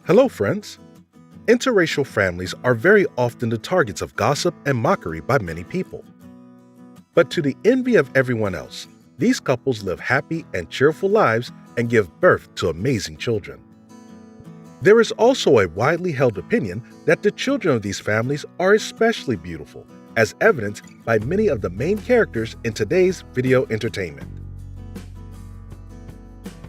Hello, friends. Interracial families are very often the targets of gossip and mockery by many people. But to the envy of everyone else, these couples live happy and cheerful lives and give birth to amazing children. There is also a widely held opinion that the children of these families are especially beautiful, as evidenced by many of the main characters in today's video entertainment.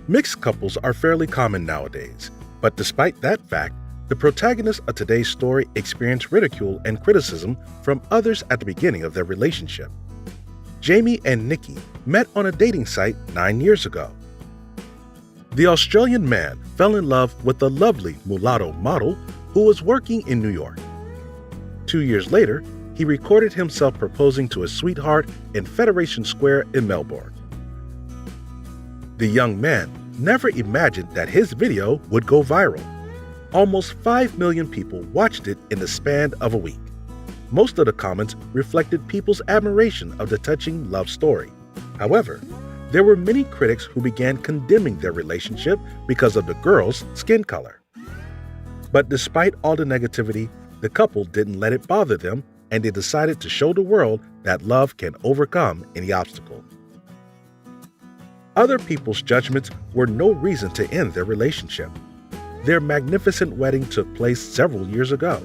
Mixed couples are fairly common nowadays, but despite that fact, the protagonists of today's story experience ridicule and criticism from others at the beginning of their relationship. Jamie and Nikki met on a dating site 9 years ago. The Australian man fell in love with the lovely mulatto model who was working in New York. 2 years later, he recorded himself proposing to his sweetheart in Federation Square in Melbourne. The young man never imagined that his video would go viral. Almost 5 million people watched it in the span of a week. Most of the comments reflected people's admiration of the touching love story. However, there were many critics who began condemning their relationship because of the girl's skin color. But despite all the negativity, the couple didn't let it bother them, and they decided to show the world that love can overcome any obstacle. Other people's judgments were no reason to end their relationship. Their magnificent wedding took place several years ago.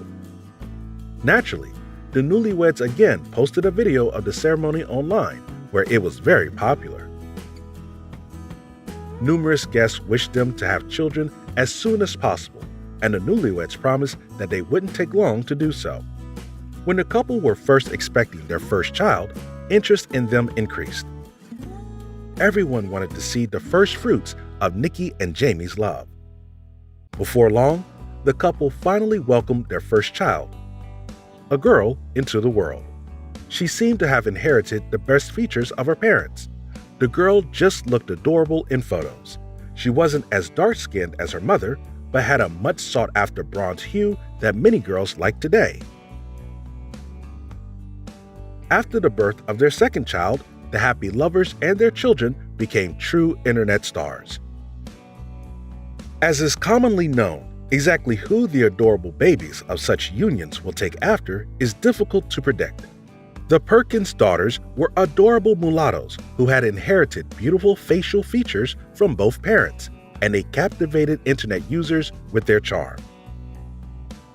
Naturally, the newlyweds again posted a video of the ceremony online, where it was very popular. Numerous guests wished them to have children as soon as possible, and the newlyweds promised that they wouldn't take long to do so. When the couple were first expecting their first child, interest in them increased. Everyone wanted to see the first fruits of Nikki and Jamie's love. Before long, the couple finally welcomed their first child, a girl, into the world. She seemed to have inherited the best features of her parents. The girl just looked adorable in photos. She wasn't as dark-skinned as her mother, but had a much sought-after bronze hue that many girls like today. After the birth of their second child, the happy lovers and their children became true internet stars. As is commonly known, exactly who the adorable babies of such unions will take after is difficult to predict. The Perkins daughters were adorable mulattoes who had inherited beautiful facial features from both parents, and they captivated internet users with their charm.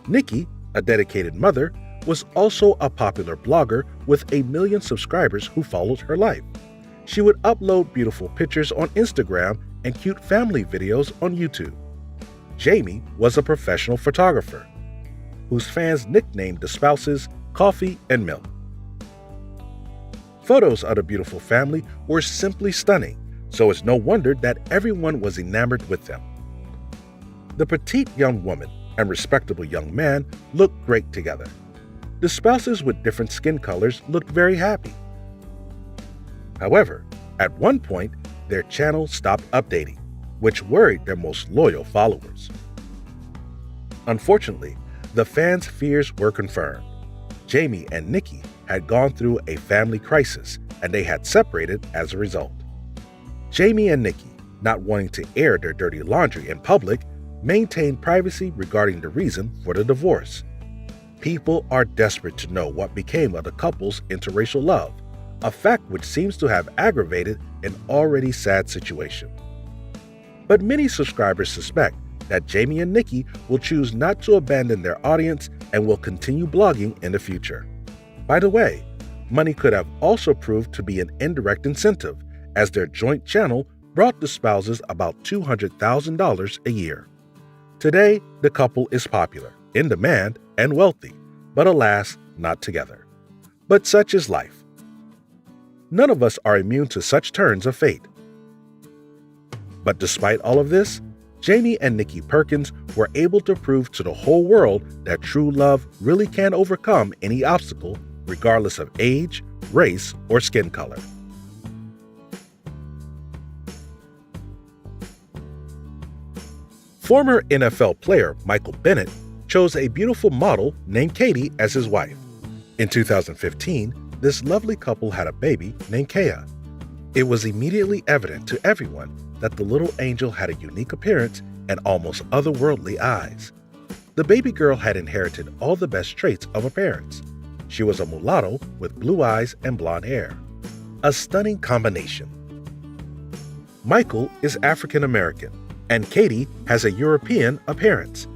Nikki, a dedicated mother, was also a popular blogger with 1 million subscribers who followed her life. She would upload beautiful pictures on Instagram and cute family videos on YouTube. Jamie was a professional photographer, whose fans nicknamed the spouses Coffee and Milk. Photos of the beautiful family were simply stunning, so it's no wonder that everyone was enamored with them. The petite young woman and respectable young man looked great together. The spouses with different skin colors looked very happy. However, at one point, their channel stopped updating, which worried their most loyal followers. Unfortunately, the fans' fears were confirmed. Jamie and Nikki had gone through a family crisis, and they had separated as a result. Jamie and Nikki, not wanting to air their dirty laundry in public, maintained privacy regarding the reason for the divorce. People are desperate to know what became of the couple's interracial love, a fact which seems to have aggravated an already sad situation. But many subscribers suspect that Jamie and Nikki will choose not to abandon their audience and will continue blogging in the future. By the way, money could have also proved to be an indirect incentive, as their joint channel brought the spouses about $200,000 a year. Today, the couple is popular, in demand, and wealthy, but alas, not together. But such is life. None of us are immune to such turns of fate. But despite all of this, Jamie and Nikki Perkins were able to prove to the whole world that true love really can overcome any obstacle, regardless of age, race, or skin color. Former NFL player Michael Bennett chose a beautiful model named Katie as his wife. In 2015, this lovely couple had a baby named Kaya. It was immediately evident to everyone that the little angel had a unique appearance and almost otherworldly eyes. The baby girl had inherited all the best traits of her parents. She was a mulatto with blue eyes and blonde hair. A stunning combination. Michael is African American, and Katie has a European appearance.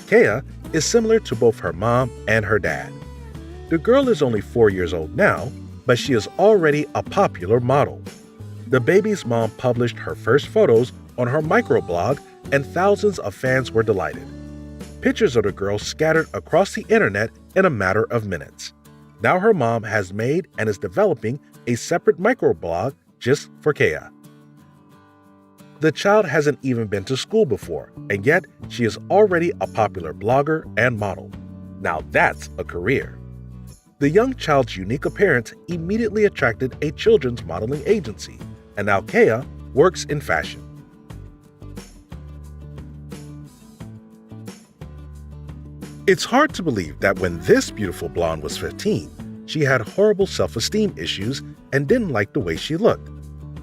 Kea is similar to both her mom and her dad. The girl is only 4 years old now, but she is already a popular model. The baby's mom published her first photos on her microblog, and thousands of fans were delighted. Pictures of the girl scattered across the internet in a matter of minutes. Now her mom has made and is developing a separate microblog just for Kea. The child hasn't even been to school before, and yet she is already a popular blogger and model. Now that's a career. The young child's unique appearance immediately attracted a children's modeling agency, and now Kea works in fashion. It's hard to believe that when this beautiful blonde was 15, she had horrible self-esteem issues and didn't like the way she looked.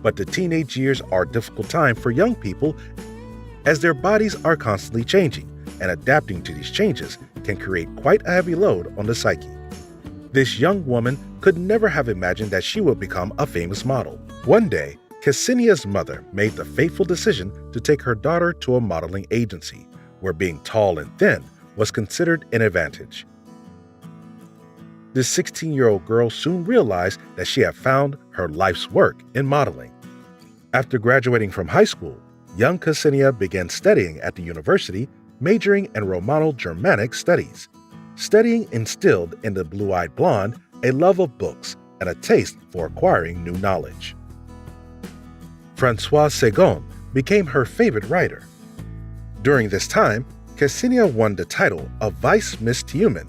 But the teenage years are a difficult time for young people as their bodies are constantly changing, and adapting to these changes can create quite a heavy load on the psyche. This young woman could never have imagined that she would become a famous model. One day, Ksenia's mother made the fateful decision to take her daughter to a modeling agency, where being tall and thin was considered an advantage. This 16-year-old girl soon realized that she had found her life's work in modeling. After graduating from high school, young Ksenia began studying at the university, majoring in Romano-Germanic studies. Studying instilled in the blue-eyed blonde a love of books and a taste for acquiring new knowledge. Françoise Sagan became her favorite writer. During this time, Ksenia won the title of Vice Miss Human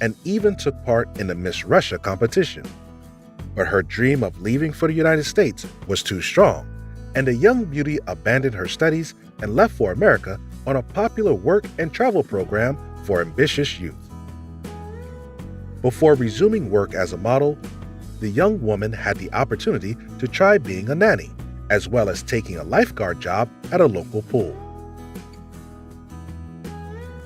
and even took part in the Miss Russia competition. But her dream of leaving for the United States was too strong, and the young beauty abandoned her studies and left for America on a popular work and travel program for ambitious youth. Before resuming work as a model, the young woman had the opportunity to try being a nanny, as well as taking a lifeguard job at a local pool.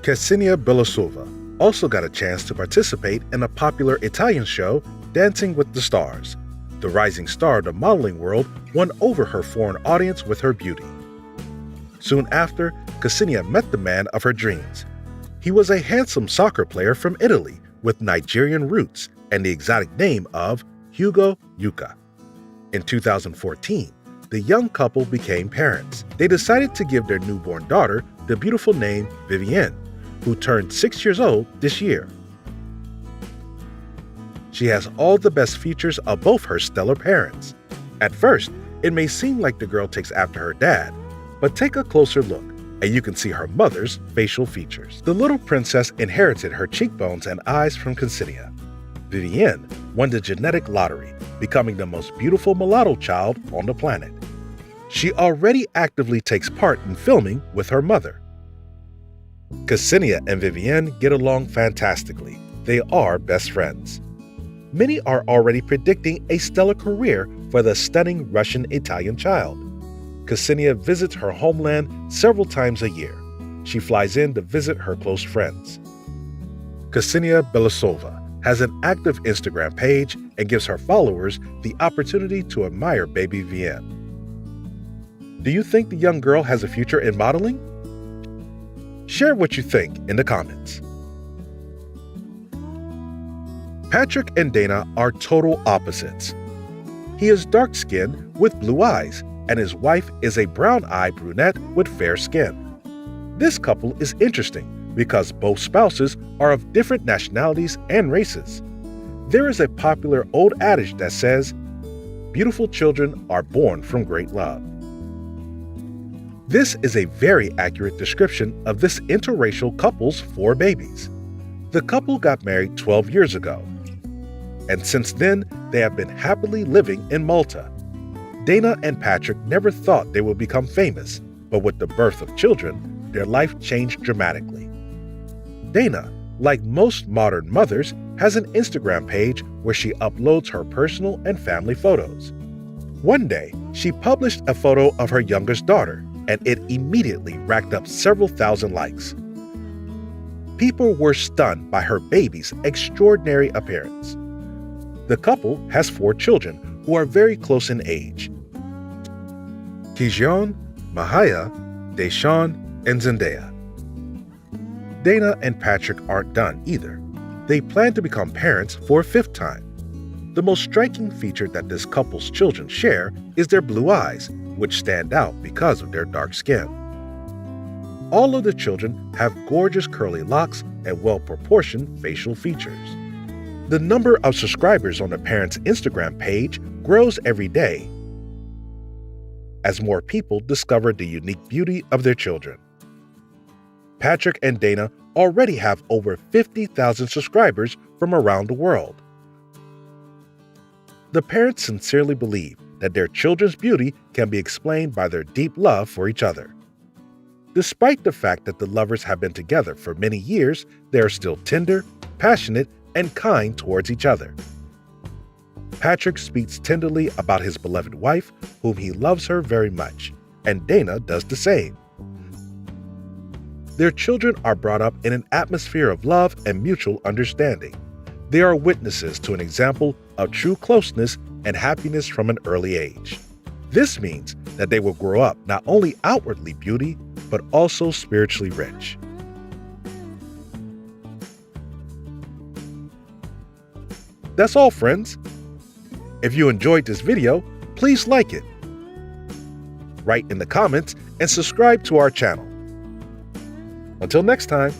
Ksenia Belousova also got a chance to participate in a popular Italian show, Dancing with the Stars. The rising star of the modeling world won over her foreign audience with her beauty. Soon after, Ksenia met the man of her dreams. He was a handsome soccer player from Italy with Nigerian roots and the exotic name of Hugo Yuka. In 2014, the young couple became parents. They decided to give their newborn daughter the beautiful name Vivienne, who turned 6 years old this year. She has all the best features of both her stellar parents. At first, it may seem like the girl takes after her dad, but take a closer look, and you can see her mother's facial features. The little princess inherited her cheekbones and eyes from Ksenia. Vivienne won the genetic lottery, becoming the most beautiful mulatto child on the planet. She already actively takes part in filming with her mother. Ksenia and Vivienne get along fantastically. They are best friends. Many are already predicting a stellar career for the stunning Russian-Italian child. Ksenia visits her homeland several times a year. She flies in to visit her close friends. Ksenia Belousova has an active Instagram page and gives her followers the opportunity to admire baby Vivienne. Do you think the young girl has a future in modeling? Share what you think in the comments. Patrick and Dana are total opposites. He is dark-skinned with blue eyes, and his wife is a brown-eyed brunette with fair skin. This couple is interesting because both spouses are of different nationalities and races. There is a popular old adage that says, "Beautiful children are born from great love." This is a very accurate description of this interracial couple's 4 babies. The couple got married 12 years ago, and since then, they have been happily living in Malta. Dana and Patrick never thought they would become famous, but with the birth of children, their life changed dramatically. Dana, like most modern mothers, has an Instagram page where she uploads her personal and family photos. One day, she published a photo of her youngest daughter, and it immediately racked up several thousand likes. People were stunned by her baby's extraordinary appearance. The couple has 4 children who are very close in age: Kijon, Mahaya, Deshawn, and Zendaya. Dana and Patrick aren't done either. They plan to become parents for a 5th time. The most striking feature that this couple's children share is their blue eyes, which stand out because of their dark skin. All of the children have gorgeous curly locks and well-proportioned facial features. The number of subscribers on the parents' Instagram page grows every day as more people discover the unique beauty of their children. Patrick and Dana already have over 50,000 subscribers from around the world. The parents sincerely believe that their children's beauty can be explained by their deep love for each other. Despite the fact that the lovers have been together for many years, they are still tender, passionate, and kind towards each other. Patrick speaks tenderly about his beloved wife, whom he loves her very much, and Dana does the same. Their children are brought up in an atmosphere of love and mutual understanding. They are witnesses to an example of true closeness and happiness from an early age. This means that they will grow up not only outwardly beauty, but also spiritually rich. That's all, friends. If you enjoyed this video, please like it, write in the comments, and subscribe to our channel. Until next time.